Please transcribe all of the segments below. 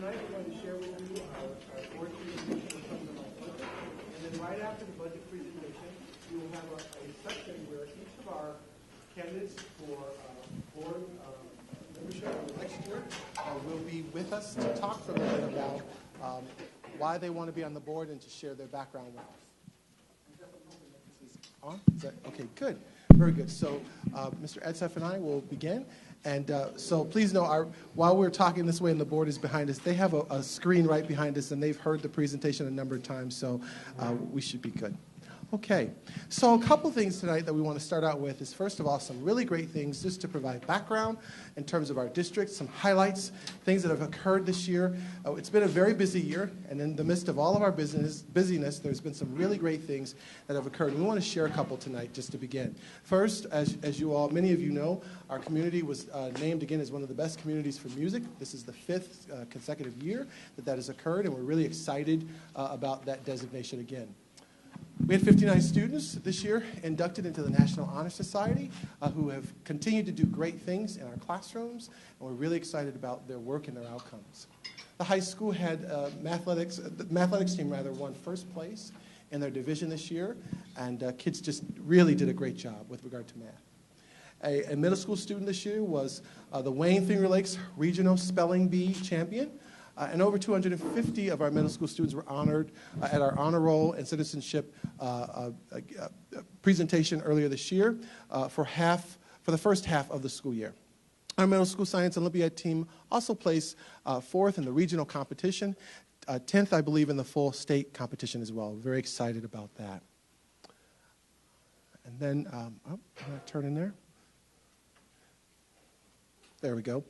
tonight we're going to share with you our board presentation of fundamental budget. And then right after the budget presentation, we will have a section where each of our candidates for board membership of the next year will be with us to talk for a little bit about why they want to be on the board and to share their background with us. On? Is that, okay, good. Very good. So Mr. Edsef and I will begin. And so please know, while we're talking this way and the board is behind us, they have a screen right behind us, and they've heard the presentation a number of times, so we should be good. Okay, so a couple things tonight that we want to start out with is, first of all, some really great things just to provide background in terms of our district, some highlights, things that have occurred this year. It's been a very busy year, and in the midst of all of our busyness, there's been some really great things that have occurred. And we want to share a couple tonight just to begin. First, as you all, many of you know, our community was named again as one of the best communities for music. This is the 5th consecutive year that has occurred, and we're really excited about that designation again. We had 59 students this year inducted into the National Honor Society who have continued to do great things in our classrooms, and we're really excited about their work and their outcomes. The high school had the athletics team won first place in their division this year, and kids just really did a great job with regard to math. A middle school student this year was the Wayne-Finger Lakes Regional Spelling Bee champion. And over 250 of our middle school students were honored at our honor roll and citizenship presentation earlier this year for the first half of the school year. Our middle school science Olympiad team also placed 4th in the regional competition, 10th, I believe, in the full state competition as well. Very excited about that. And then, I'm going to turn in there. There we go.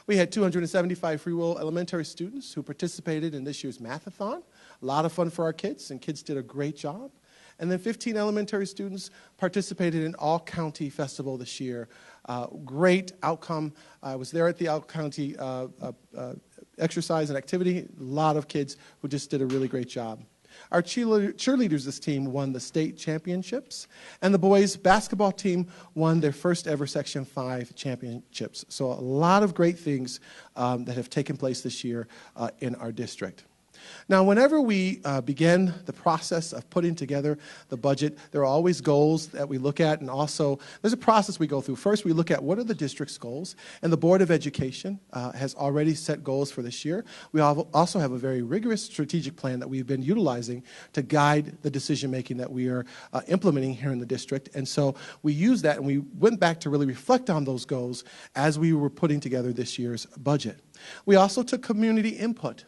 We had 275 Free Will Elementary students who participated in this year's Mathathon. A lot of fun for our kids, and kids did a great job. And then 15 elementary students participated in All-County Festival this year. Great outcome. I was there at the All-County exercise and activity. A lot of kids who just did a really great job. Our cheerleaders, this team, won the state championships, and the boys' basketball team won their first ever Section 5 championships. So a lot of great things that have taken place this year in our district. Now, whenever we begin the process of putting together the budget, there are always goals that we look at, and also there's a process we go through. First, we look at what are the district's goals, and the Board of Education has already set goals for this year. We also have a very rigorous strategic plan that we've been utilizing to guide the decision-making that we are implementing here in the district, and so we used that, and we went back to really reflect on those goals as we were putting together this year's budget. We also took community input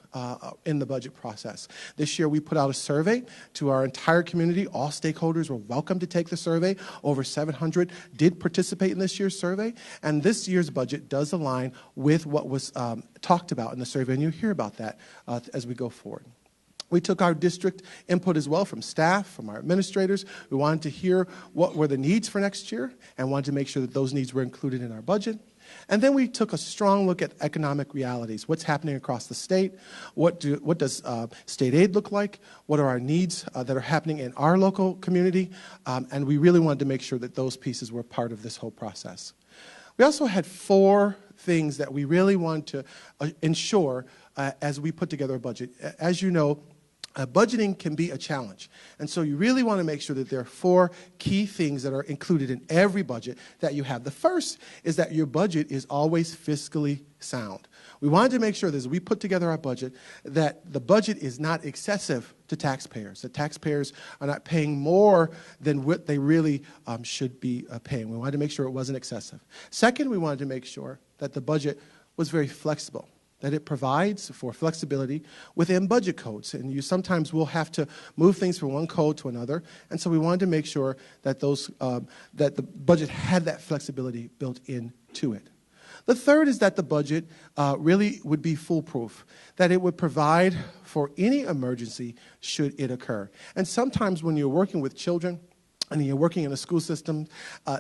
in the budget process. This year we put out a survey to our entire community. All stakeholders were welcome to take the survey. Over 700 did participate in this year's survey, and this year's budget does align with what was talked about in the survey, and you'll hear about that as we go forward. We took our district input as well from staff, from our administrators. We wanted to hear what were the needs for next year and wanted to make sure that those needs were included in our budget. And then we took a strong look at economic realities. What's happening across the state? What does state aid look like? What are our needs that are happening in our local community? And we really wanted to make sure that those pieces were part of this whole process. We also had 4 things that we really wanted to ensure as we put together a budget. As you know, budgeting can be a challenge, and so you really want to make sure that there are 4 key things that are included in every budget that you have. The first is that your budget is always fiscally sound. We wanted to make sure that as we put together our budget, that the budget is not excessive to taxpayers. The taxpayers are not paying more than what they really should be paying. We wanted to make sure it wasn't excessive. Second, we wanted to make sure that the budget was very flexible, that it provides for flexibility within budget codes. And you sometimes will have to move things from one code to another. And so we wanted to make sure that that the budget had that flexibility built into it. The third is that the budget really would be foolproof, that it would provide for any emergency should it occur. And sometimes when you're working with children and you're working in a school system,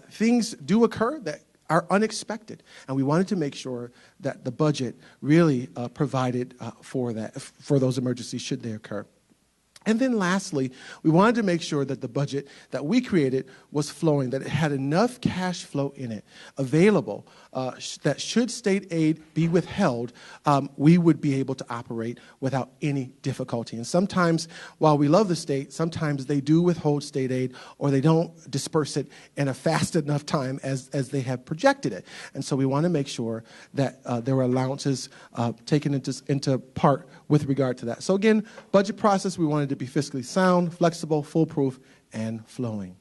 things do occur that are unexpected, and we wanted to make sure that the budget really provided for those emergencies should they occur. And then lastly, we wanted to make sure that the budget that we created was flowing, that it had enough cash flow in it available that should state aid be withheld, we would be able to operate without any difficulty. And sometimes, while we love the state, sometimes they do withhold state aid or they don't disperse it in a fast enough time as they have projected it. And so we want to make sure that there were allowances taken into part with regard to that. So again, budget process, we wanted to be fiscally sound, flexible, foolproof, and flowing.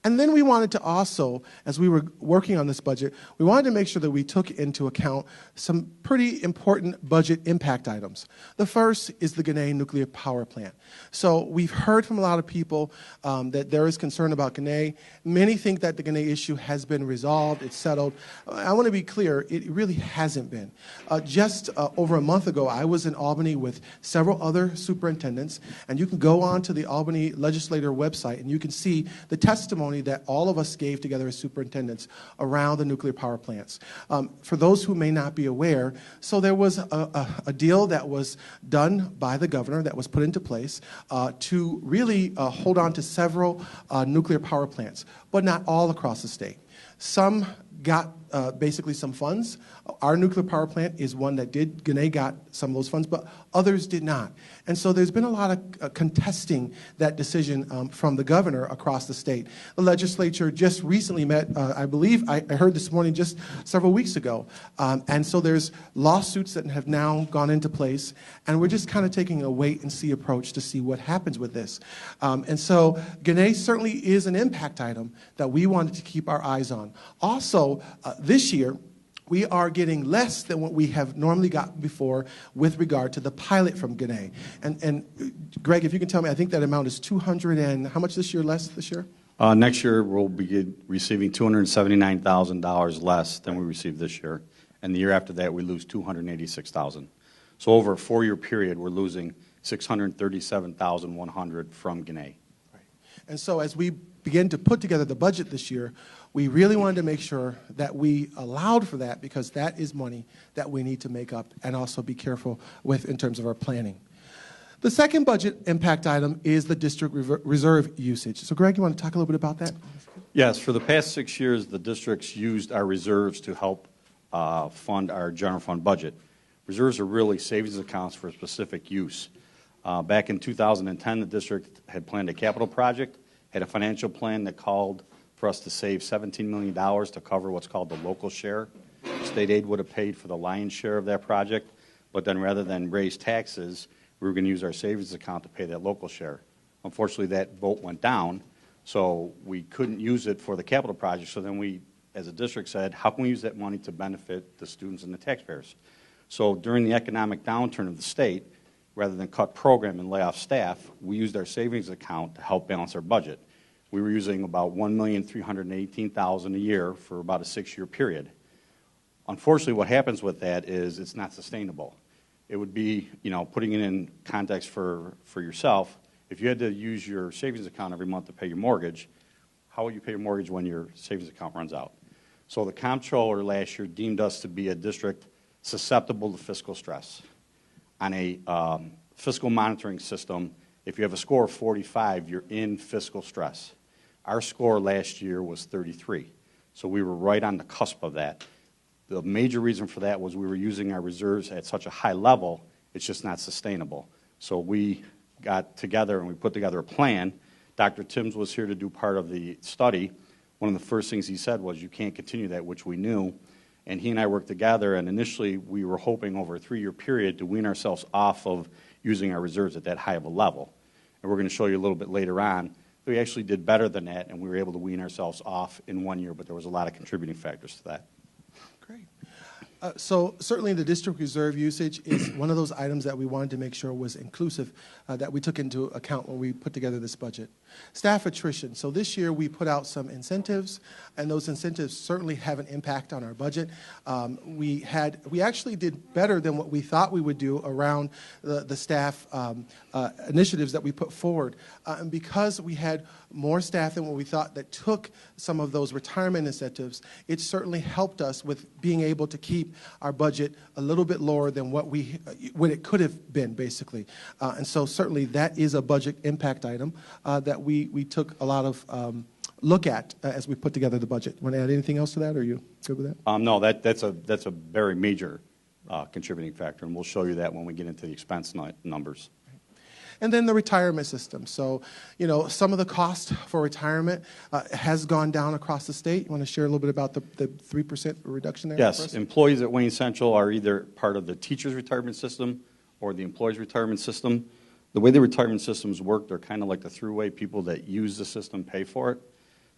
And then we wanted to also, as we were working on this budget, we wanted to make sure that we took into account some pretty important budget impact items. The first is the Ginna nuclear power plant. So we've heard from a lot of people that there is concern about Ginna. Many think that the Ginna issue has been resolved, it's settled. I want to be clear, it really hasn't been. Just over a month ago, I was in Albany with several other superintendents, and you can go on to the Albany Legislature website and you can see the testimony that all of us gave together as superintendents around the nuclear power plants. For those who may not be aware, so there was a deal that was done by the governor that was put into place to really hold on to several nuclear power plants, but not all across the state. Some got basically some funds. Our nuclear power plant is one that did. Ginna got some of those funds, but others did not. And so there's been a lot of contesting that decision from the governor across the state. The legislature just recently met, I believe, I heard this morning, just several weeks ago. And so there's lawsuits that have now gone into place, and we're just kind of taking a wait-and-see approach to see what happens with this. And so Ginna certainly is an impact item that we wanted to keep our eyes on. Also, this year, we are getting less than what we have normally gotten before with regard to the pilot from Ginna. And Greg, if you can tell me, I think that amount is 200 and how much this year less this year? Next year, we'll be receiving $279,000 less than we received this year. And the year after that, we lose $286,000. So over a 4-year period, we're losing $637,100 from Ginna. Right. And so as we begin to put together the budget this year, we really wanted to make sure that we allowed for that, because that is money that we need to make up and also be careful with in terms of our planning. The second budget impact item is the district reserve usage. So Greg, you want to talk a little bit about that? Yes, for the past 6 years, the districts used our reserves to help fund our general fund budget. Reserves are really savings accounts for specific use. Back in 2010, the district had planned a capital project, had a financial plan that called for us to save $17 million to cover what's called the local share. State aid would have paid for the lion's share of that project, but then rather than raise taxes, we were going to use our savings account to pay that local share. Unfortunately, that vote went down, so we couldn't use it for the capital project. So then we, as a district, said, how can we use that money to benefit the students and the taxpayers? So during the economic downturn of the state, rather than cut program and lay off staff, we used our savings account to help balance our budget. We were using about $1,318,000 a year for about a 6-year period. Unfortunately, what happens with that is it's not sustainable. It would be, putting it in context for yourself, if you had to use your savings account every month to pay your mortgage, how would you pay your mortgage when your savings account runs out? So the comptroller last year deemed us to be a district susceptible to fiscal stress. On a fiscal monitoring system, if you have a score of 45, you're in fiscal stress. Our score last year was 33, so we were right on the cusp of that. The major reason for that was we were using our reserves at such a high level, it's just not sustainable. So we got together and we put together a plan. Dr. Timms was here to do part of the study. One of the first things he said was, you can't continue that, which we knew. And he and I worked together, and initially we were hoping over a 3-year period to wean ourselves off of using our reserves at that high of a level. And we're going to show you a little bit later on. We actually did better than that, and we were able to wean ourselves off in 1 year, but there was a lot of contributing factors to that. Great. So certainly the district reserve usage is one of those items that we wanted to make sure was inclusive, that we took into account when we put together this budget. Staff attrition. So this year we put out some incentives, and those incentives certainly have an impact on our budget. We actually did better than what we thought we would do around the staff initiatives that we put forward. And because we had more staff than what we thought that took some of those retirement incentives, it certainly helped us with being able to keep keep our budget a little bit lower than what it could have been, basically. And so certainly that is a budget impact item that we took a lot of look at as we put together the budget. Want to add anything else to that, or are you good with that? No, that's a very major contributing factor, and we'll show you that when we get into the expense numbers. And then the retirement system. So, some of the cost for retirement has gone down across the state. You want to share a little bit about the 3% reduction there? Yes, employees at Wayne Central are either part of the teacher's retirement system or the employee's retirement system. The way the retirement systems work, they're kind of like the throughway. People that use the system pay for it.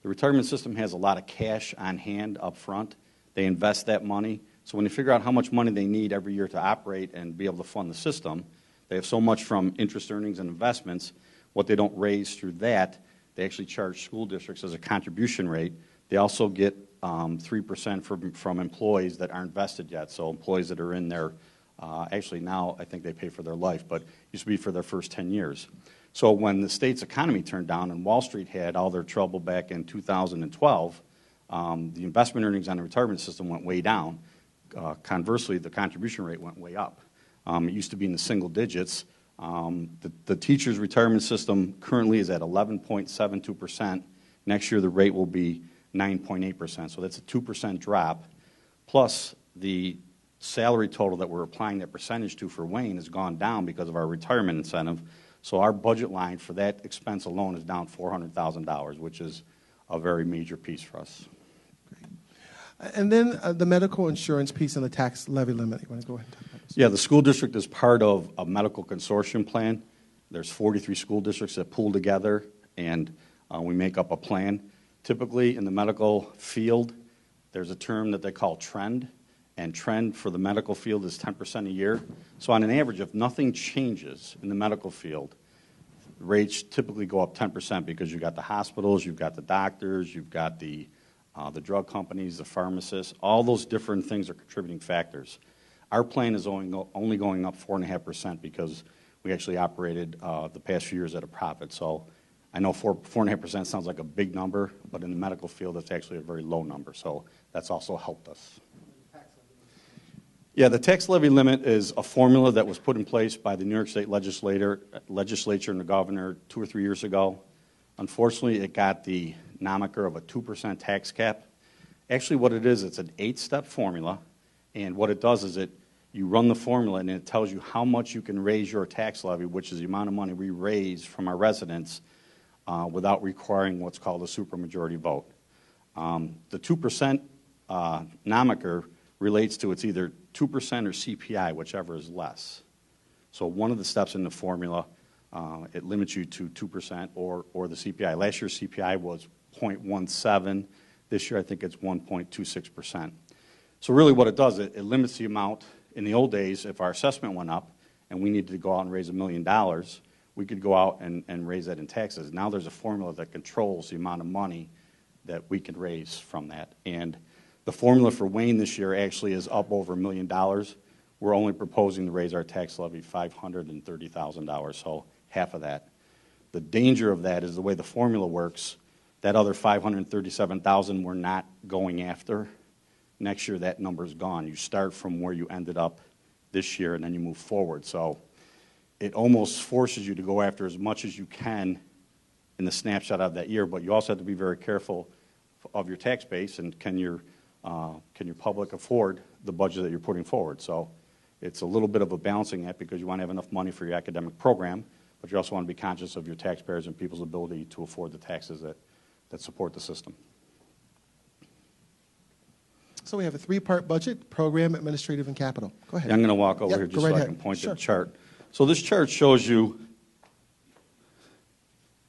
The retirement system has a lot of cash on hand up front. They invest that money. So when they figure out how much money they need every year to operate and be able to fund the system, they have so much from interest earnings and investments. What they don't raise through that, they actually charge school districts as a contribution rate. They also get 3% from employees that aren't vested yet. So employees that are in there, actually now I think they pay for their life, but used to be for their first 10 years. So when the state's economy turned down and Wall Street had all their trouble back in 2012, the investment earnings on the retirement system went way down. Conversely, the contribution rate went way up. It used to be in the single digits. The teacher's retirement system currently is at 11.72%. Next year, the rate will be 9.8%. So that's a 2% drop. Plus, the salary total that we're applying that percentage to for Wayne has gone down because of our retirement incentive. So our budget line for that expense alone is down $400,000, which is a very major piece for us. And then the medical insurance piece and the tax levy limit. You want to go ahead and talk about this? Yeah, the school district is part of a medical consortium plan. There's 43 school districts that pool together, and we make up a plan. Typically, in the medical field, there's a term that they call trend, and trend for the medical field is 10% a year. So on an average, if nothing changes in the medical field, rates typically go up 10% because you've got the hospitals, you've got the doctors, you've got the drug companies, the pharmacists, all those different things are contributing factors. Our plan is only going up 4.5% because we actually operated the past few years at a profit. So I know 4.5% sounds like a big number, but in the medical field, it's actually a very low number. So that's also helped us. Yeah, the tax levy limit is a formula that was put in place by the New York State legislature and the governor 2 or 3 years ago. Unfortunately, it got the moniker of a 2% tax cap. Actually, what it is, it's an 8-step formula, and what it does is you run the formula and it tells you how much you can raise your tax levy, which is the amount of money we raise from our residents without requiring what's called a supermajority vote. The 2% moniker relates to it's either 2% or CPI, whichever is less. So one of the steps in the formula, it limits you to 2% or the CPI. Last year's CPI was 0.17. This year I think it's 1.26%. So really what it does, it limits the amount. In the old days, if our assessment went up and we needed to go out and raise $1 million, we could go out and raise that in taxes. Now there's a formula that controls the amount of money that we can raise from that. And the formula for Wayne this year actually is up over $1 million. We're only proposing to raise our tax levy $530,000, so half of that. The danger of that is the way the formula works, that other $537,000 we're not going after. Next year, that number's gone. You start from where you ended up this year, and then you move forward. So it almost forces you to go after as much as you can in the snapshot of that year, but you also have to be very careful of your tax base and can your public afford the budget that you're putting forward. So it's a little bit of a balancing act because you want to have enough money for your academic program, but you also want to be conscious of your taxpayers and people's ability to afford the taxes that support the system. So we have a 3-part budget: program, administrative, and capital. Go ahead. Yeah, I'm going to walk over here just so I can point to the chart. So this chart shows you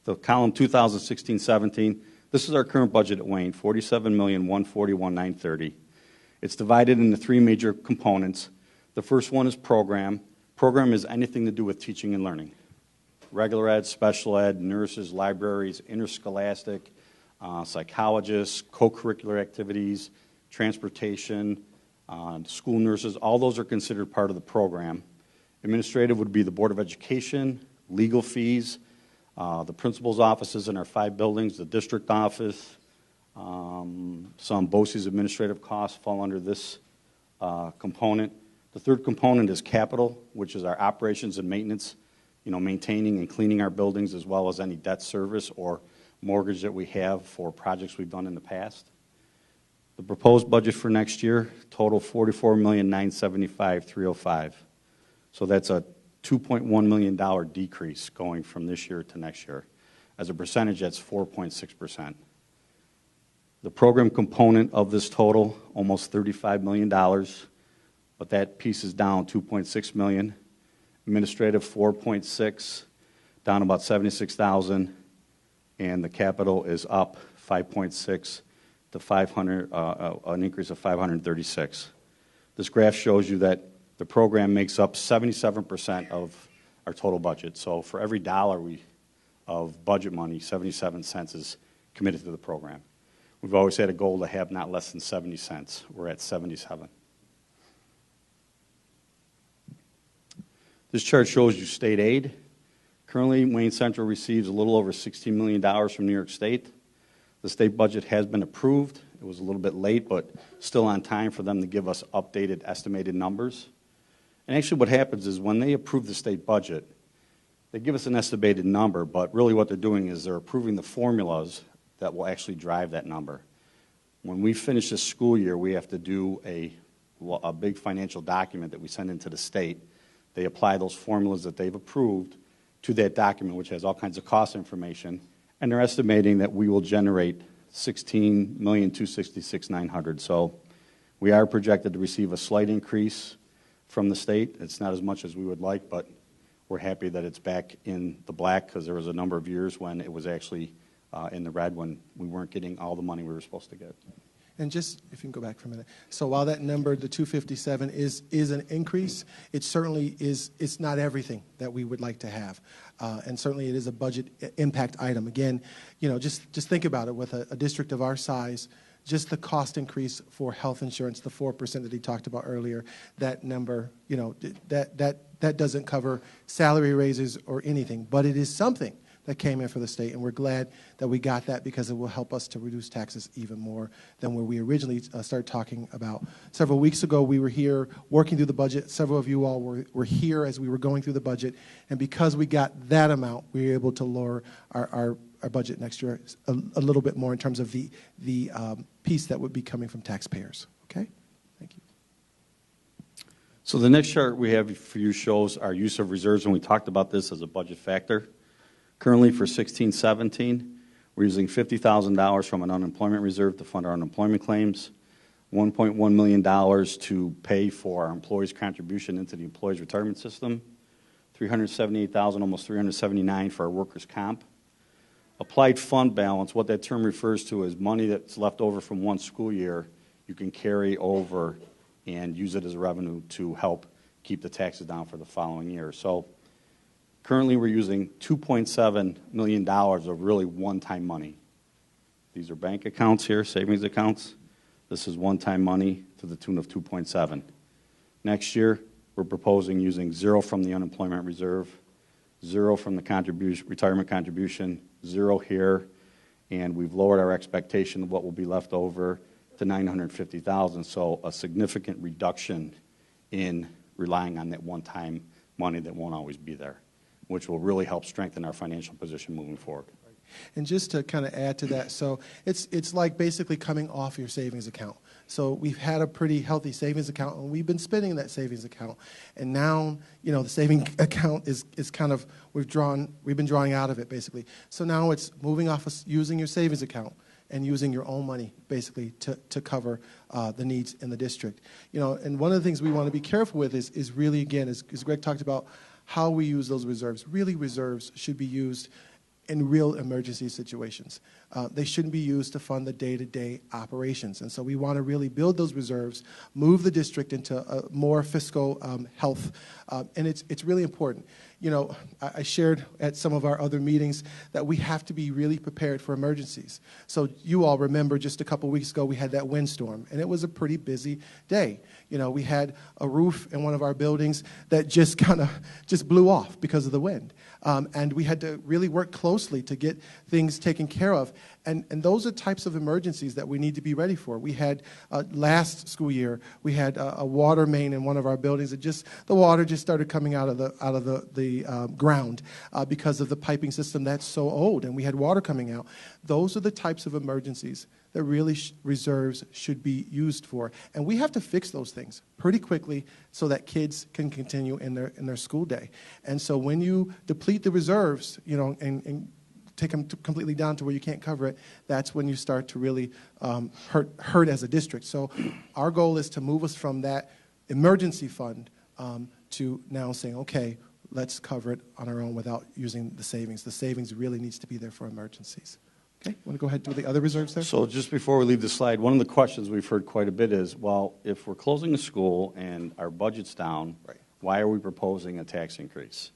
the column 2016-17. This is our current budget at Wayne, $47,141,930. It's divided into 3 major components. The first one is program. Program is anything to do with teaching and learning. Regular ed, special ed, nurses, libraries, interscholastic, psychologists, co-curricular activities, transportation, school nurses, all those are considered part of the program. Administrative would be the Board of Education, legal fees, the principal's offices in our 5 buildings, the district office, some BOCES administrative costs fall under this component. The third component is capital, which is our operations and maintenance, maintaining and cleaning our buildings, as well as any debt service or mortgage that we have for projects we've done in the past. The proposed budget for next year, total $44,975,305. So that's a $2.1 million decrease going from this year to next year. As a percentage, that's 4.6%. The program component of this total, almost $35 million, but that piece is down $2.6 million. Administrative, $4.6, down about $76,000, and the capital is up $5.6 to $500, an increase of $536. This graph shows you that the program makes up 77% of our total budget. So for every dollar of budget money, 77 cents is committed to the program. We've always had a goal to have not less than 70 cents. We're at 77. This chart shows you state aid. Currently, Wayne Central receives a little over $16 million from New York State. The state budget has been approved. It was a little bit late, but still on time for them to give us updated estimated numbers. And actually what happens is when they approve the state budget, they give us an estimated number, but really what they're doing is they're approving the formulas that will actually drive that number. When we finish this school year, we have to do a big financial document that we send into the state. They apply those formulas that they've approved to that document, which has all kinds of cost information, and they're estimating that we will generate $16,266,900. So we are projected to receive a slight increase from the state. It's not as much as we would like, but we're happy that it's back in the black because there was a number of years when it was actually in the red when we weren't getting all the money we were supposed to get. And just, if you can go back for a minute. So while that number, the 257, is an increase, it certainly is, it's not everything that we would like to have. And certainly it is a budget impact item. Again, just think about it. With a district of our size, just the cost increase for health insurance, the 4% that he talked about earlier, that number, that doesn't cover salary raises or anything. But it is something that came in for the state, and we're glad that we got that because it will help us to reduce taxes even more than where we originally started talking about. Several weeks ago, we were here working through the budget. Several of you all were here as we were going through the budget, and because we got that amount, we were able to lower our budget next year a little bit more in terms of the piece that would be coming from taxpayers. Okay? Thank you. So the next chart we have for you shows our use of reserves, and we talked about this as a budget factor. Currently for 16-17, we're using $50,000 from an unemployment reserve to fund our unemployment claims, $1.1 million to pay for our employees' contribution into the employees' retirement system, $378,000, almost $379,000 for our workers' comp. Applied fund balance, what that term refers to is money that's left over from one school year you can carry over and use it as revenue to help keep the taxes down for the following year. So currently, we're using $2.7 million of really one-time money. These are bank accounts here, savings accounts. This is one-time money to the tune of $2.7. Next year, we're proposing using zero from the unemployment reserve, zero from the retirement contribution, zero here, and we've lowered our expectation of what will be left over to $950,000. So a significant reduction in relying on that one-time money that won't always be there, which will really help strengthen our financial position moving forward. And just to kind of add to that, so it's like basically coming off your savings account. So we've had a pretty healthy savings account, and we've been spending that savings account. And now, the savings account is kind of, we've been drawing out of it, basically. So now it's moving off of using your savings account and using your own money, basically, to cover the needs in the district. And one of the things we want to be careful with is really, again, as Greg talked about, how we use those reserves. Really, reserves should be used in real emergency situations. They shouldn't be used to fund the day-to-day operations. And so we want to really build those reserves, move the district into a more fiscal health, and it's really important. I shared at some of our other meetings that we have to be really prepared for emergencies. So you all remember just a couple weeks ago we had that windstorm, and it was a pretty busy day. We had a roof in one of our buildings that just blew off because of the wind. And we had to really work closely to get things taken care of. And those are types of emergencies that we need to be ready for. We had, last school year, we had a water main in one of our buildings. The water just started coming out of the ground because of the piping system that's so old, and we had water coming out. Those are the types of emergencies that really reserves should be used for. And we have to fix those things pretty quickly so that kids can continue in their school day. And so when you deplete the reserves, and take them completely down to where you can't cover it, that's when you start to really hurt as a district. So our goal is to move us from that emergency fund to now saying, okay, let's cover it on our own without using the savings. The savings really needs to be there for emergencies. Okay, want to go ahead and do the other reserves there? So just before we leave the slide, one of the questions we've heard quite a bit is, well, if we're closing a school and our budget's down, right, why are we proposing a tax increase?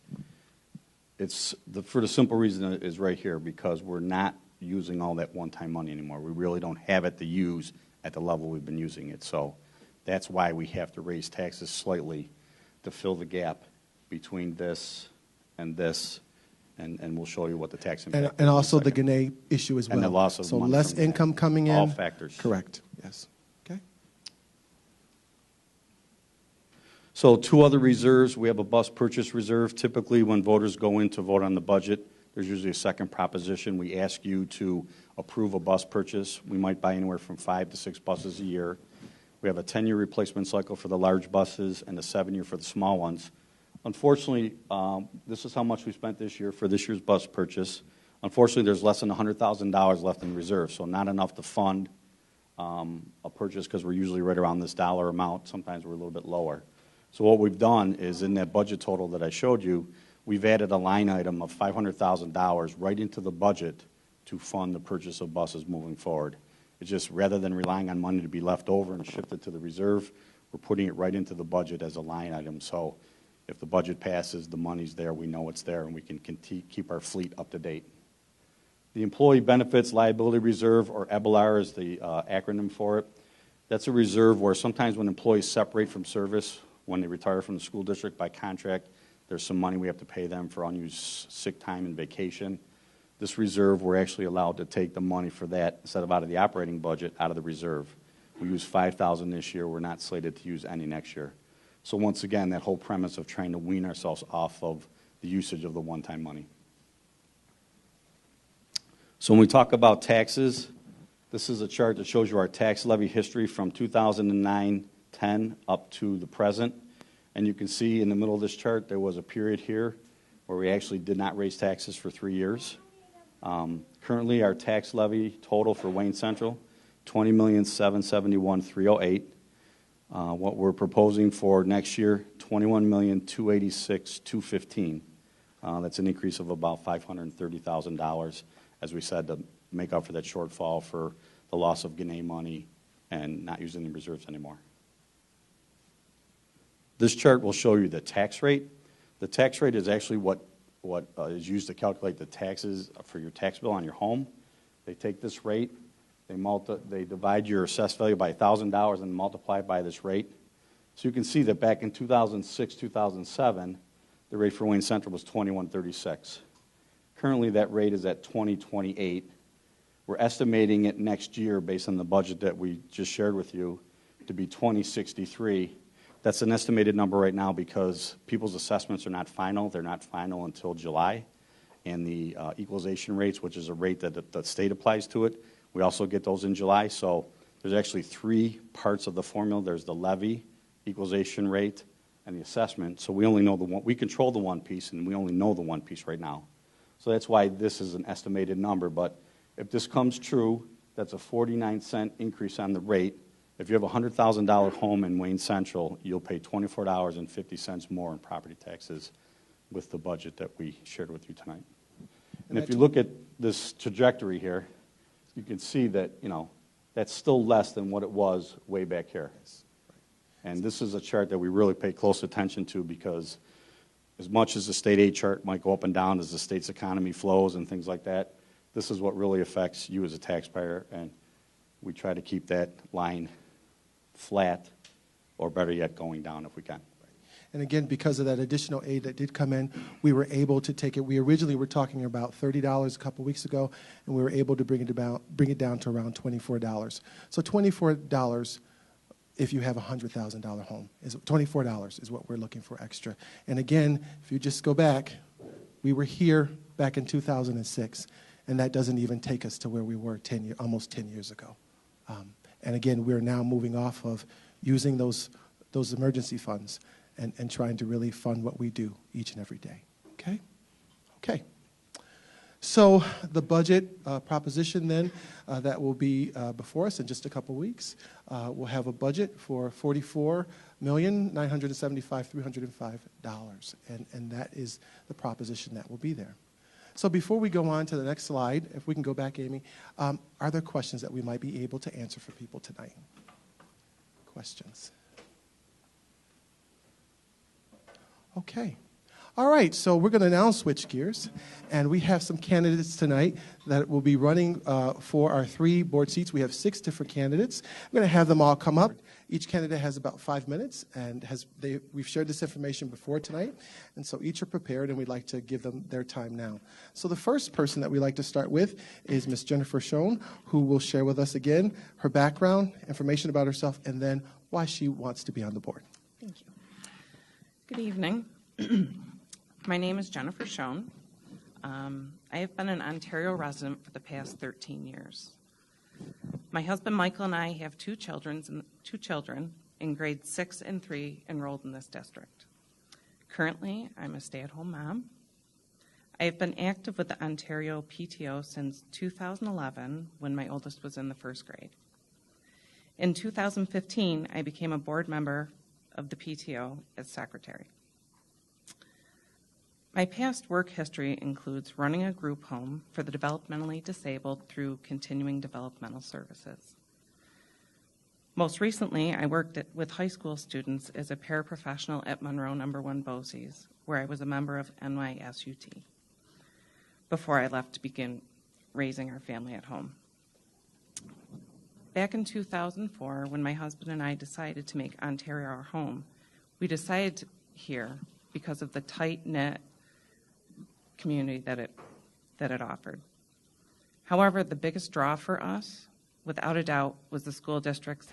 It's for the simple reason it is right here, because we're not using all that one-time money anymore. We really don't have it to use at the level we've been using it. So that's why we have to raise taxes slightly to fill the gap between this, and we'll show you what the tax impact is. And also the Gannett issue as well. And the loss of so money less from income coming in. All factors. Correct, yes. Okay. So two other reserves. We have a bus purchase reserve. Typically when voters go in to vote on the budget, there's usually a second proposition. We ask you to approve a bus purchase. We might buy anywhere from 5 to 6 buses a year. We have a 10-year replacement cycle for the large buses and a 7-year for the small ones. Unfortunately, this is how much we spent this year for this year's bus purchase. Unfortunately, there's less than $100,000 left in reserve, so not enough to fund a purchase, because we're usually right around this dollar amount. Sometimes we're a little bit lower. So what we've done is, in that budget total that I showed you, we've added a line item of $500,000 right into the budget to fund the purchase of buses moving forward. It's just, rather than relying on money to be left over and shifted to the reserve, we're putting it right into the budget as a line item. So if the budget passes, the money's there, we know it's there, and we can keep our fleet up to date. The Employee Benefits Liability Reserve, or EBLR is the acronym for it. That's a reserve where sometimes when employees separate from service, when they retire from the school district by contract, there's some money we have to pay them for unused sick time and vacation. This reserve, we're actually allowed to take the money for that, instead of out of the operating budget, out of the reserve. We used $5,000 this year. We're not slated to use any next year. So once again, that whole premise of trying to wean ourselves off of the usage of the one-time money. So when we talk about taxes, this is a chart that shows you our tax levy history from 2009-10 up to the present. And you can see in the middle of this chart, there was a period here where we actually did not raise taxes for 3 years. Currently, our tax levy total for Wayne Central, $20,771,308. What we're proposing for next year, $21,286,215. That's an increase of about $530,000, as we said, to make up for that shortfall for the loss of Gannett money and not using the reserves anymore. This chart will show you the tax rate. The tax rate is actually what is used to calculate the taxes for your tax bill on your home. They take this rate, they divide your assessed value by $1,000 and multiply it by this rate. So you can see that back in 2006, 2007, the rate for Wayne Central was $21.36. Currently, that rate is at $20.28. We're estimating it next year, based on the budget that we just shared with you, to be $20.63. That's an estimated number right now because people's assessments are not final. They're not final until July. And the equalization rates, which is a rate that the state applies to it, we also get those in July. So there's actually 3 parts of the formula. There's the levy, equalization rate, and the assessment. So we only know we control the one piece, and we only know the one piece right now. So that's why this is an estimated number. But if this comes true, that's a 49-cent increase on the rate. If you have a $100,000 home in Wayne Central, you'll pay $24.50 more in property taxes with the budget that we shared with you tonight. And if you look at this trajectory here, you can see that, that's still less than what it was way back here. And this is a chart that we really pay close attention to, because as much as the state aid chart might go up and down as the state's economy flows and things like that, this is what really affects you as a taxpayer, and we try to keep that line flat, or better yet, going down if we can. And again, because of that additional aid that did come in, we were able to take it. We originally were talking about $30 a couple weeks ago, and we were able to bring it down to around $24. So $24 if you have a $100,000 home. $24 is what we're looking for extra. And again, if you just go back, we were here back in 2006, and that doesn't even take us to where we were almost 10 years ago. And again, we're now moving off of using those emergency funds and trying to really fund what we do each and every day. Okay? Okay. So the budget proposition then that will be before us in just a couple weeks, we'll have a budget for $44,975,305, and that is the proposition that will be there. So before we go on to the next slide, if we can go back, Amy, are there questions that we might be able to answer for people tonight? Questions? Okay. All right, so we're going to now switch gears, and we have some candidates tonight that will be running for our 3 board seats. We have 6 different candidates. I'm going to have them all come up. Each candidate has about 5 minutes, and we've shared this information before tonight, and so each are prepared, and we'd like to give them their time now. So the first person that we'd like to start with is Ms. Jennifer Schoen, who will share with us again her background, information about herself, and then why she wants to be on the board. Thank you. Good evening. My name is Jennifer Schoen. I have been an Ontario resident for the past 13 years. My husband Michael and I have 2 children in grades 6 and 3 enrolled in this district. Currently, I'm a stay-at-home mom. I have been active with the Ontario PTO since 2011 when my oldest was in the 1st grade. In 2015, I became a board member of the PTO as secretary. My past work history includes running a group home for the developmentally disabled through continuing developmental services. Most recently, I worked with high school students as a paraprofessional at Monroe No. 1 BOCES, where I was a member of NYSUT, before I left to begin raising our family at home. Back in 2004, when my husband and I decided to make Ontario our home, we decided here because of the tight-knit community that it offered. However, the biggest draw for us, without a doubt, was the school district's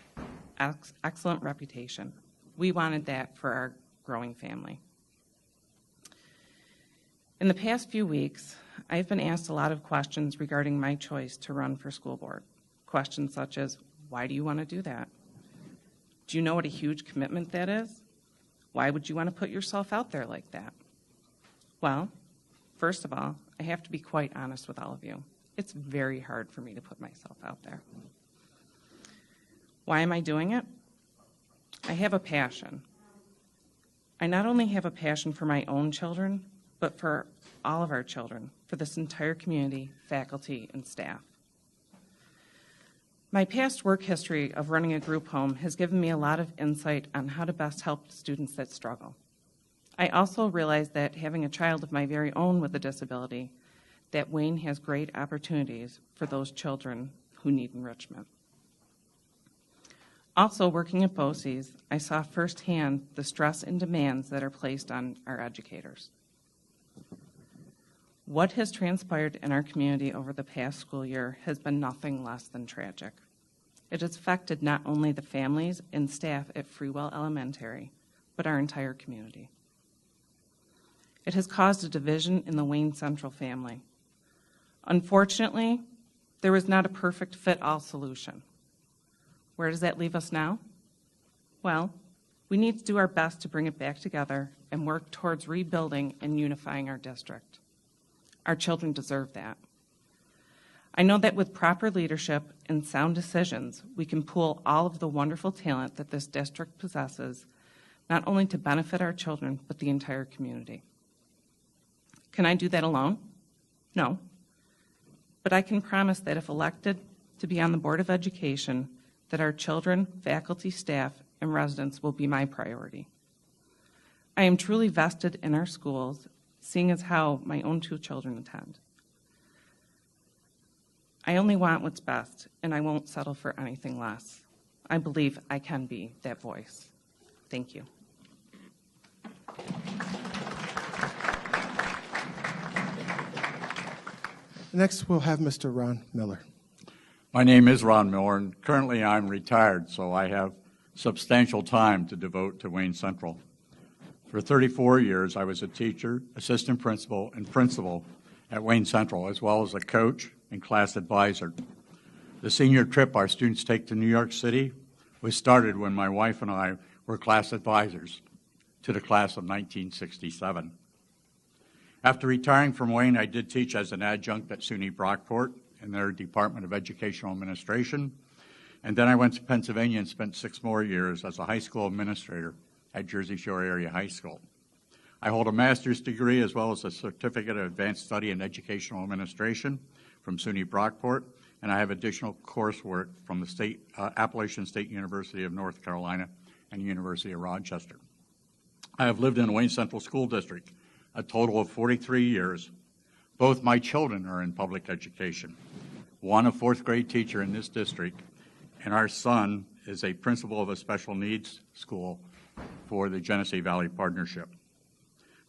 excellent reputation. We wanted that for our growing family. In the past few weeks, I've been asked a lot of questions regarding my choice to run for school board. Questions such as, why do you want to do that? Do you know what a huge commitment that is? Why would you want to put yourself out there like that? Well, first of all, I have to be quite honest with all of you. It's very hard for me to put myself out there. Why am I doing it? I have a passion. I not only have a passion for my own children, but for all of our children, for this entire community, faculty, and staff. My past work history of running a group home has given me a lot of insight on how to best help students that struggle. I also realize that having a child of my very own with a disability, that Wayne has great opportunities for those children who need enrichment. Also, working at BOCES, I saw firsthand the stress and demands that are placed on our educators. What has transpired in our community over the past school year has been nothing less than tragic. It has affected not only the families and staff at Freewell Elementary, but our entire community. It has caused a division in the Wayne Central family. Unfortunately, there was not a perfect fit-all solution. Where does that leave us now? Well, we need to do our best to bring it back together and work towards rebuilding and unifying our district. Our children deserve that. I know that with proper leadership and sound decisions, we can pool all of the wonderful talent that this district possesses, not only to benefit our children, but the entire community. Can I do that alone? No. But I can promise that if elected to be on the Board of Education, that our children, faculty, staff, and residents will be my priority. I am truly vested in our schools, seeing as how my own 2 children attend. I only want what's best, and I won't settle for anything less. I believe I can be that voice. Thank you. Next, we'll have Mr. Ron Miller. My name is Ron Miller, and currently I'm retired, so I have substantial time to devote to Wayne Central. For 34 years, I was a teacher, assistant principal, and principal at Wayne Central, as well as a coach and class advisor. The senior trip our students take to New York City was started when my wife and I were class advisors to the class of 1967. After retiring from Wayne, I did teach as an adjunct at SUNY Brockport in their Department of Educational Administration, and then I went to Pennsylvania and spent 6 more years as a high school administrator at Jersey Shore Area High School. I hold a master's degree as well as a certificate of advanced study in educational administration from SUNY Brockport, and I have additional coursework from the Appalachian State University of North Carolina and University of Rochester. I have lived in Wayne Central School District a total of 43 years. Both my children are in public education. One a 4th grade teacher in this district, and our son is a principal of a special needs school for the Genesee Valley Partnership.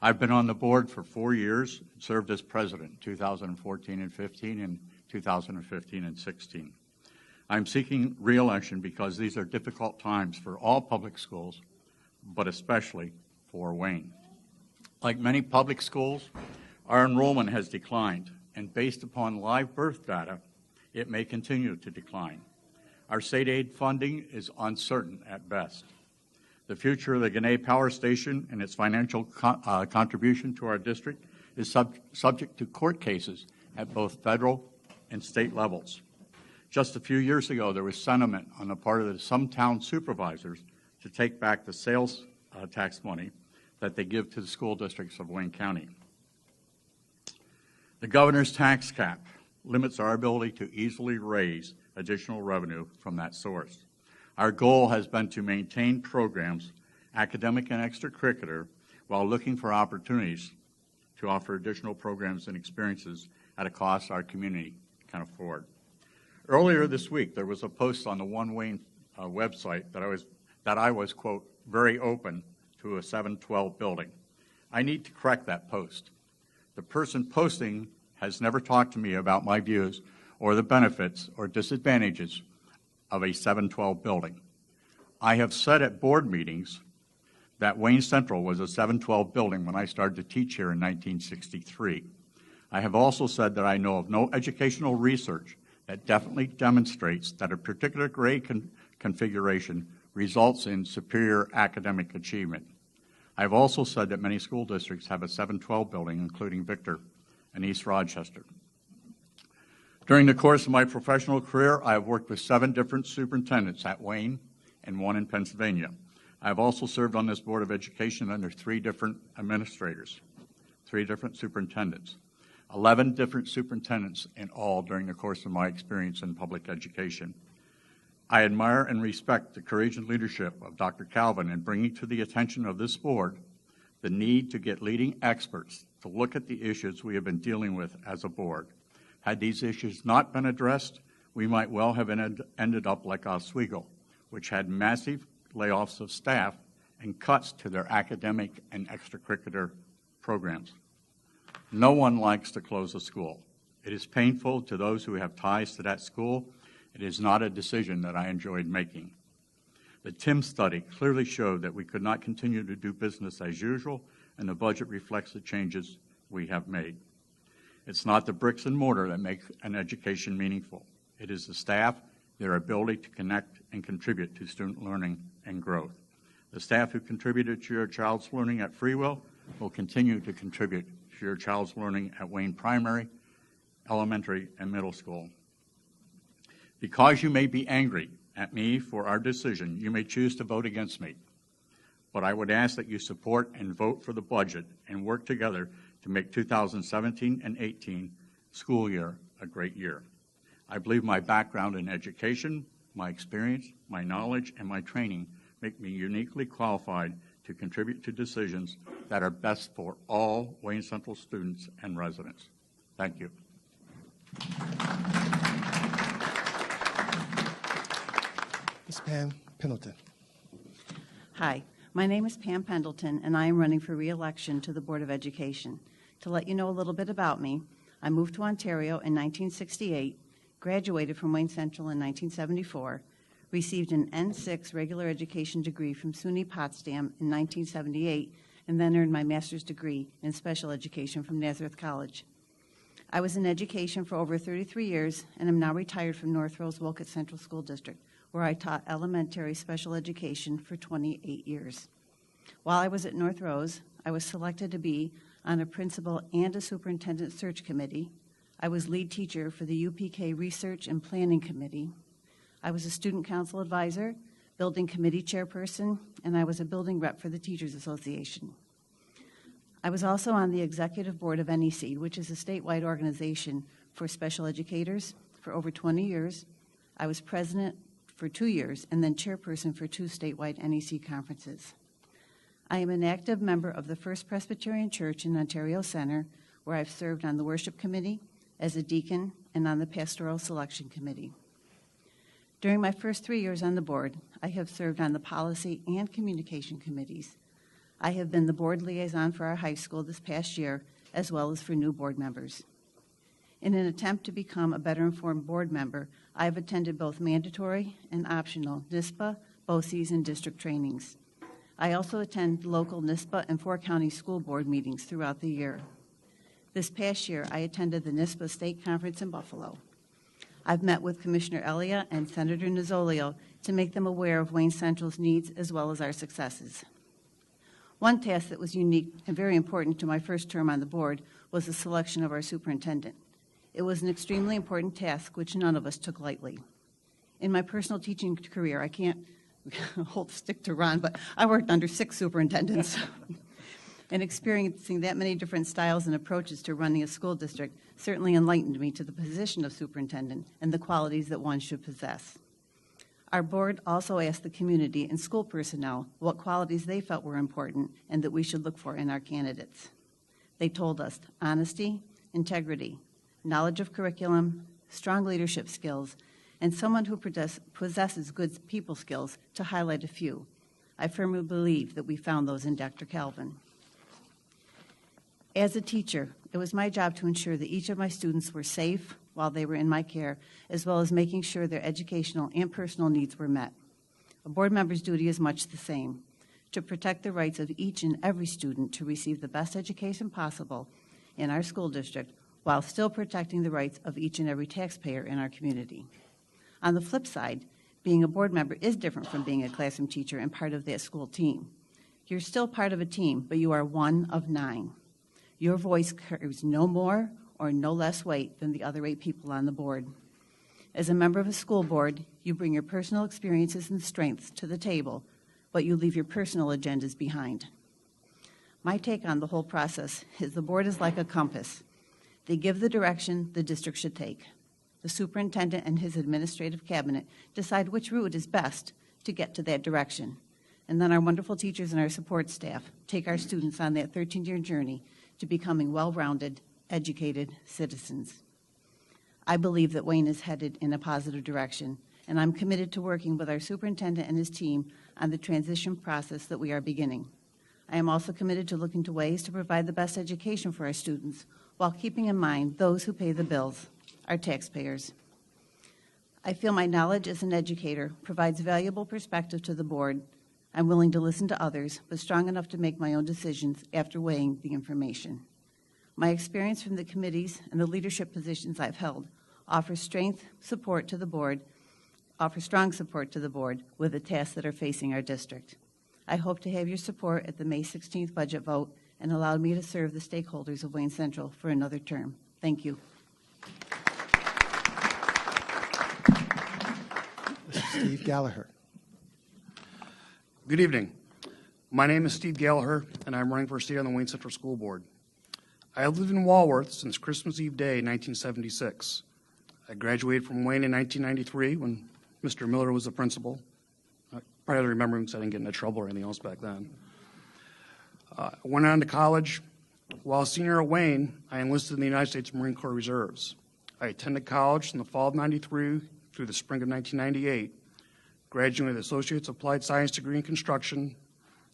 I've been on the board for 4 years and served as president 2014 and 15 and 2015 and 16. I'm seeking re-election because these are difficult times for all public schools, but especially for Wayne. Like many public schools, our enrollment has declined, and based upon live birth data, it may continue to decline. Our state aid funding is uncertain at best. The future of the Gannett Power Station and its financial contribution to our district is subject to court cases at both federal and state levels. Just a few years ago, there was sentiment on the part of some town supervisors to take back the sales tax money that they give to the school districts of Wayne County. The governor's tax cap limits our ability to easily raise additional revenue from that source. Our goal has been to maintain programs, academic and extracurricular, while looking for opportunities to offer additional programs and experiences at a cost our community can afford. Earlier this week, there was a post on the One Wayne website that I was, quote, very open to a 712 building. I need to correct that post. The person posting has never talked to me about my views or the benefits or disadvantages of a 712 building. I have said at board meetings that Wayne Central was a 712 building when I started to teach here in 1963. I have also said that I know of no educational research that definitely demonstrates that a particular grade configuration results in superior academic achievement. I have also said that many school districts have a 712 building, including Victor and East Rochester. During the course of my professional career, I have worked with 7 different superintendents at Wayne and 1 in Pennsylvania. I have also served on this Board of Education under 3 different administrators, 3 different superintendents, 11 different superintendents in all during the course of my experience in public education. I admire and respect the courage and leadership of Dr. Calvin in bringing to the attention of this board the need to get leading experts to look at the issues we have been dealing with as a board. Had these issues not been addressed, we might well have ended up like Oswego, which had massive layoffs of staff and cuts to their academic and extracurricular programs. No one likes to close a school. It is painful to those who have ties to that school. It is not a decision that I enjoyed making. The TIM study clearly showed that we could not continue to do business as usual, and the budget reflects the changes we have made. It's not the bricks and mortar that make an education meaningful. It is the staff, their ability to connect and contribute to student learning and growth. The staff who contributed to your child's learning at Freewell will continue to contribute to your child's learning at Wayne Primary, Elementary, and Middle School. Because you may be angry at me for our decision, you may choose to vote against me. But I would ask that you support and vote for the budget and work together to make 2017 and 18 school year a great year. I believe my background in education, my experience, my knowledge, and my training make me uniquely qualified to contribute to decisions that are best for all Wayne Central students and residents. Thank you. Ms. Pam Pendleton. Hi, my name is Pam Pendleton, and I am running for re-election to the Board of Education. To let you know a little bit about me, I moved to Ontario in 1968, graduated from Wayne Central in 1974, received an N6 regular education degree from SUNY Potsdam in 1978, and then earned my master's degree in special education from Nazareth College. I was in education for over 33 years and am now retired from North Rose-Wolcott Central School District, where I taught elementary special education for 28 years. While I was at North Rose, I was selected to be on a principal and a superintendent search committee. I was lead teacher for the UPK Research and Planning Committee. I was a student council advisor, building committee chairperson, and I was a building rep for the Teachers Association. I was also on the executive board of NEC, which is a statewide organization for special educators, for over 20 years. I was president for 2 years and then chairperson for 2 statewide NEC conferences. I am an active member of the First Presbyterian Church in Ontario Centre, where I've served on the worship committee, as a deacon, and on the pastoral selection committee. During my first 3 years on the board, I have served on the policy and communication committees. I have been the board liaison for our high school this past year, as well as for new board members. In an attempt to become a better informed board member, I have attended both mandatory and optional NISPA, BOCES, and district trainings. I also attend local NISPA and 4-county school board meetings throughout the year. This past year, I attended the NISPA State Conference in Buffalo. I've met with Commissioner Elliott and Senator Nozzolio to make them aware of Wayne Central's needs as well as our successes. One task that was unique and very important to my first term on the board was the selection of our superintendent. It was an extremely important task which none of us took lightly. In my personal teaching career, I can't hold stick to Ron, but I worked under 6 superintendents. And experiencing that many different styles and approaches to running a school district certainly enlightened me to the position of superintendent and the qualities that one should possess. Our board also asked the community and school personnel what qualities they felt were important and that we should look for in our candidates. They told us honesty, integrity, knowledge of curriculum, strong leadership skills, and someone who possesses good people skills, to highlight a few. I firmly believe that we found those in Dr. Calvin. As a teacher, it was my job to ensure that each of my students were safe while they were in my care, as well as making sure their educational and personal needs were met. A board member's duty is much the same, to protect the rights of each and every student to receive the best education possible in our school district, while still protecting the rights of each and every taxpayer in our community. On the flip side, being a board member is different from being a classroom teacher and part of that school team. You're still part of a team, but you are one of 9. Your voice carries no more or no less weight than the other 8 people on the board. As a member of a school board, you bring your personal experiences and strengths to the table, but you leave your personal agendas behind. My take on the whole process is the board is like a compass. They give the direction the district should take. The superintendent and his administrative cabinet decide which route is best to get to that direction. And then our wonderful teachers and our support staff take our students on that 13-year journey to becoming well-rounded, educated citizens. I believe that Wayne is headed in a positive direction, and I'm committed to working with our superintendent and his team on the transition process that we are beginning. I am also committed to looking to ways to provide the best education for our students while keeping in mind those who pay the bills, our taxpayers. I feel my knowledge as an educator provides valuable perspective to the board. I'm willing to listen to others, but strong enough to make my own decisions after weighing the information. My experience from the committees and the leadership positions I've held offers strong support to the board with the tasks that are facing our district. I hope to have your support at the May 16th budget vote and allow me to serve the stakeholders of Wayne Central for another term. Thank you. Mr. Steve Gallagher. Good evening. My name is Steve Gallagher, and I'm running for a seat on the Wayne Central School Board. I have lived in Walworth since Christmas Eve Day, 1976. I graduated from Wayne in 1993 when Mr. Miller was the principal. I probably don't remember him because I didn't get into trouble or anything else back then. I went on to college. While a senior at Wayne, I enlisted in the United States Marine Corps Reserves. I attended college from the fall of '93 through the spring of 1998, graduated with Associate's Applied Science Degree in Construction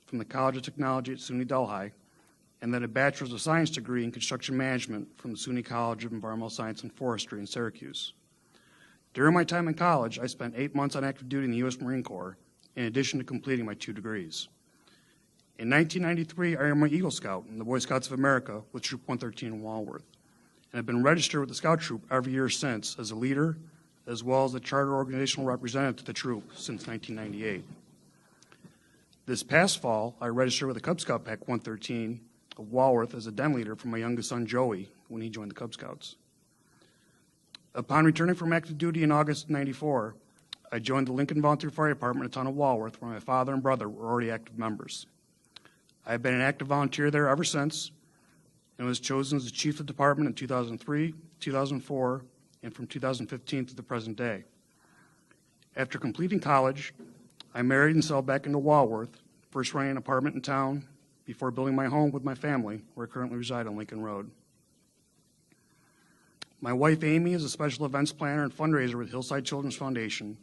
from the College of Technology at SUNY Delhi, and then a Bachelor of Science Degree in Construction Management from the SUNY College of Environmental Science and Forestry in Syracuse. During my time in college, I spent 8 months on active duty in the U.S. Marine Corps, in addition to completing my 2 degrees. In 1993, I earned my Eagle Scout in the Boy Scouts of America with Troop 113 in Walworth, and I've been registered with the Scout Troop every year since as a leader, as well as the charter organizational representative to the troop since 1998. This past fall, I registered with the Cub Scout Pack 113 of Walworth as a den leader for my youngest son, Joey, when he joined the Cub Scouts. Upon returning from active duty in August of '94, I joined the Lincoln Volunteer Fire Department in the town of Walworth, where my father and brother were already active members. I have been an active volunteer there ever since, and was chosen as the chief of the department in 2003, 2004, and from 2015 to the present day. After completing college, I married and settled back into Walworth, first renting an apartment in town before building my home with my family, where I currently reside on Lincoln Road. My wife, Amy, is a special events planner and fundraiser with Hillside Children's Foundation,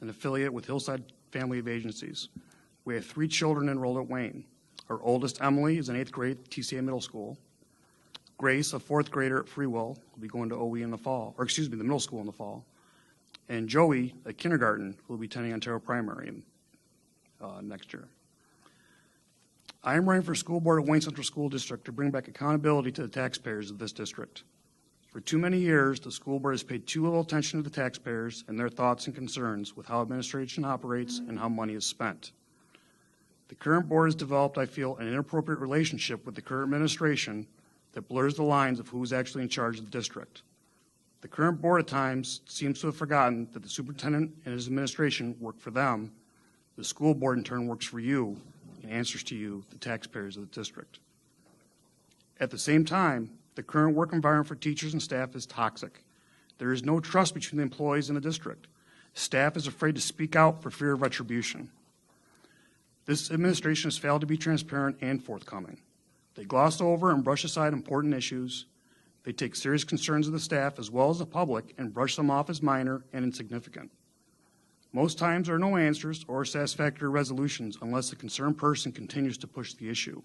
an affiliate with Hillside Family of Agencies. We have 3 children enrolled at Wayne. Our oldest, Emily, is in 8th grade at TCA Middle School. Grace, a 4th grader at Freewell, will be going to OE in the fall, the middle school in the fall. And Joey, a kindergarten, will be attending Ontario Primary next year. I am running for school board at Wayne Central School District to bring back accountability to the taxpayers of this district. For too many years, the school board has paid too little attention to the taxpayers and their thoughts and concerns with how administration operates and how money is spent. The current board has developed, I feel, an inappropriate relationship with the current administration that blurs the lines of who is actually in charge of the district. The current board at times seems to have forgotten that the superintendent and his administration work for them. The school board in turn works for you and answers to you, the taxpayers of the district. At the same time, the current work environment for teachers and staff is toxic. There is no trust between the employees and the district. Staff is afraid to speak out for fear of retribution. This administration has failed to be transparent and forthcoming. They gloss over and brush aside important issues. They take serious concerns of the staff as well as the public and brush them off as minor and insignificant. Most times there are no answers or satisfactory resolutions unless the concerned person continues to push the issue.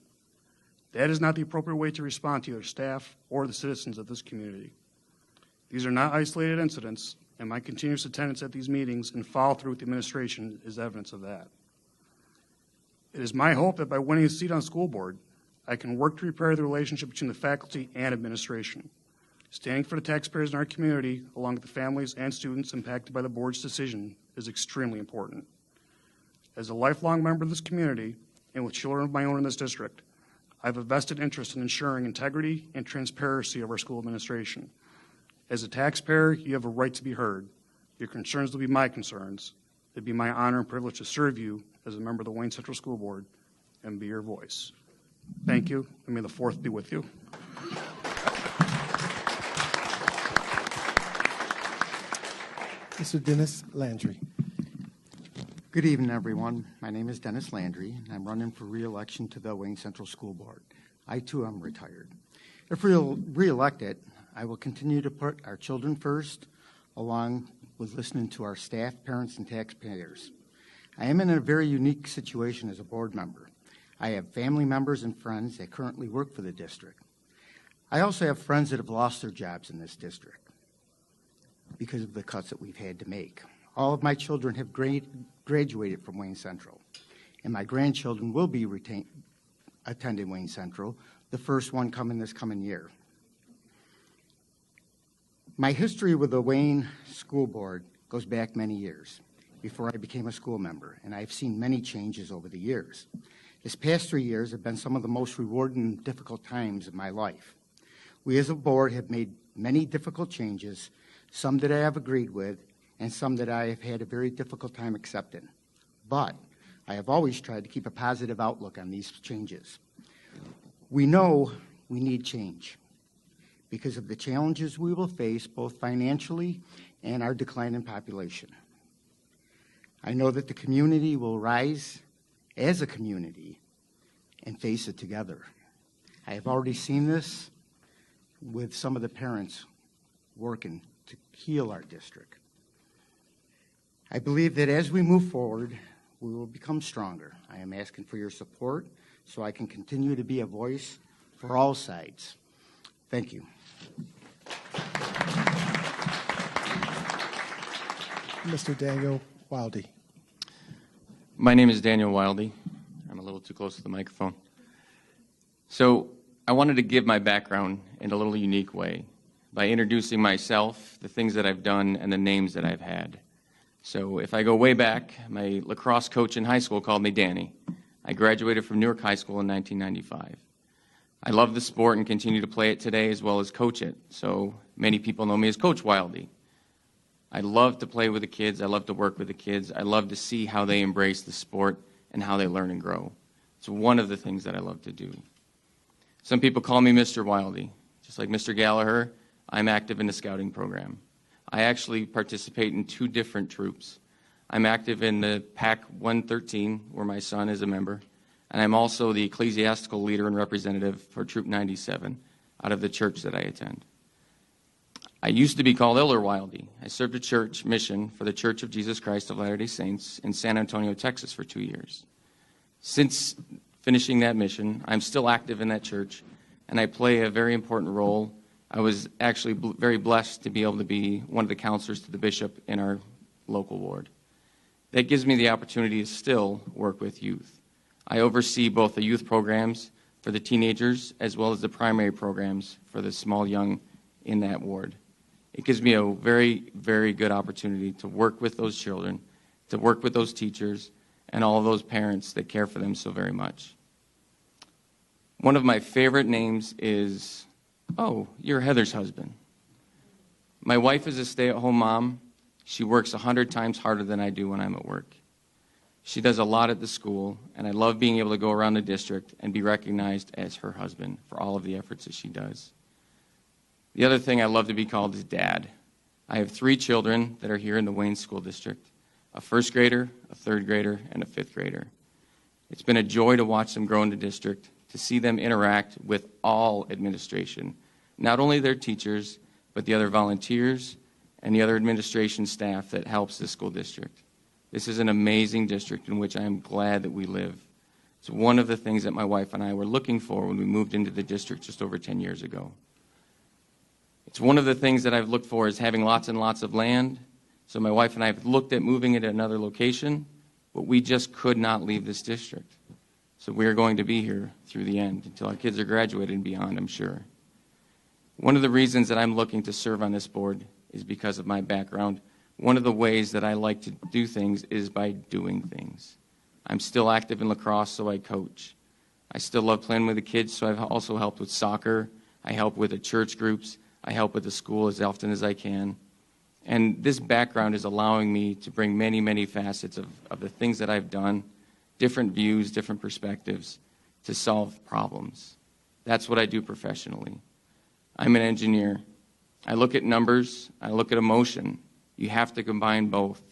That is not the appropriate way to respond to either staff or the citizens of this community. These are not isolated incidents, and my continuous attendance at these meetings and follow-through with the administration is evidence of that. It is my hope that by winning a seat on school board, I can work to repair the relationship between the faculty and administration. Standing for the taxpayers in our community, along with the families and students impacted by the board's decision, is extremely important. As a lifelong member of this community, and with children of my own in this district, I have a vested interest in ensuring integrity and transparency of our school administration. As a taxpayer, you have a right to be heard. Your concerns will be my concerns. It'd be my honor and privilege to serve you as a member of the Wayne Central School Board and be your voice. Thank you, and may the 4th be with you. Mr. Dennis Landry. Good evening, everyone. My name is Dennis Landry, and I'm running for re-election to the Wayne Central School Board. I, too, am retired. If re-elected, I will continue to put our children first, along with listening to our staff, parents, and taxpayers. I am in a very unique situation as a board member. I have family members and friends that currently work for the district. I also have friends that have lost their jobs in this district because of the cuts that we've had to make. All of my children have graduated from Wayne Central, and my grandchildren will be attending Wayne Central, the first one coming this coming year. My history with the Wayne School Board goes back many years, before I became a school member, and I've seen many changes over the years. This past 3 years have been some of the most rewarding and difficult times of my life. We as a board have made many difficult changes, some that I have agreed with, and some that I have had a very difficult time accepting. But I have always tried to keep a positive outlook on these changes. We know we need change because of the challenges we will face both financially and our decline in population. I know that the community will rise as a community and face it together. I have already seen this with some of the parents working to heal our district. I believe that as we move forward, we will become stronger. I am asking for your support so I can continue to be a voice for all sides. Thank you. Mr. Daniel Wildey. My name is Daniel Wildey. I'm a little too close to the microphone. So I wanted to give my background in a little unique way by introducing myself, the things that I've done, and the names that I've had. So if I go way back, my lacrosse coach in high school called me Danny. I graduated from Newark High School in 1995. I love the sport and continue to play it today as well as coach it. So many people know me as Coach Wildey. I love to play with the kids. I love to work with the kids. I love to see how they embrace the sport and how they learn and grow. It's one of the things that I love to do. Some people call me Mr. Wildey. Just like Mr. Gallagher, I'm active in the scouting program. I actually participate in 2 different troops. I'm active in the PAC 113, where my son is a member, and I'm also the ecclesiastical leader and representative for Troop 97 out of the church that I attend. I used to be called Elder Wildey. I served a church mission for the Church of Jesus Christ of Latter-day Saints in San Antonio, Texas for 2 years. Since finishing that mission, I'm still active in that church, and I play a very important role. I was actually very blessed to be able to be one of the counselors to the bishop in our local ward. That gives me the opportunity to still work with youth. I oversee both the youth programs for the teenagers as well as the primary programs for the small young in that ward. It gives me a very, very good opportunity to work with those children, to work with those teachers, and all of those parents that care for them so very much. One of my favorite names is, oh, you're Heather's husband. My wife is a stay-at-home mom. She works 100 times harder than I do when I'm at work. She does a lot at the school, and I love being able to go around the district and be recognized as her husband for all of the efforts that she does. The other thing I love to be called is Dad. I have 3 children that are here in the Wayne School District, a 1st grader, a 3rd grader, and a 5th grader. It's been a joy to watch them grow in the district, to see them interact with all administration, not only their teachers, but the other volunteers and the other administration staff that helps the school district. This is an amazing district in which I am glad that we live. It's one of the things that my wife and I were looking for when we moved into the district just over 10 years ago. It's one of the things that I've looked for is having lots and lots of land. So my wife and I have looked at moving it to another location, but we just could not leave this district. So we are going to be here through the end until our kids are graduated and beyond, I'm sure. One of the reasons that I'm looking to serve on this board is because of my background. One of the ways that I like to do things is by doing things. I'm still active in lacrosse, so I coach. I still love playing with the kids, so I've also helped with soccer. I help with the church groups. I help with the school as often as I can. And this background is allowing me to bring many, many facets of the things that I've done, different views, different perspectives, to solve problems. That's what I do professionally. I'm an engineer. I look at numbers. I look at emotion. You have to combine both.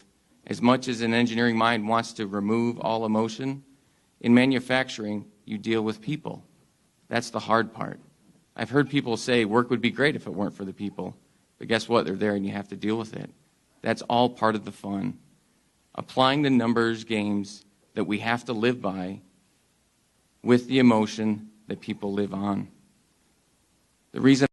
As much as an engineering mind wants to remove all emotion, in manufacturing, you deal with people. That's the hard part. I've heard people say work would be great if it weren't for the people. But guess what? They're there and you have to deal with it. That's all part of the fun. Applying the numbers games that we have to live by with the emotion that people live on. The reason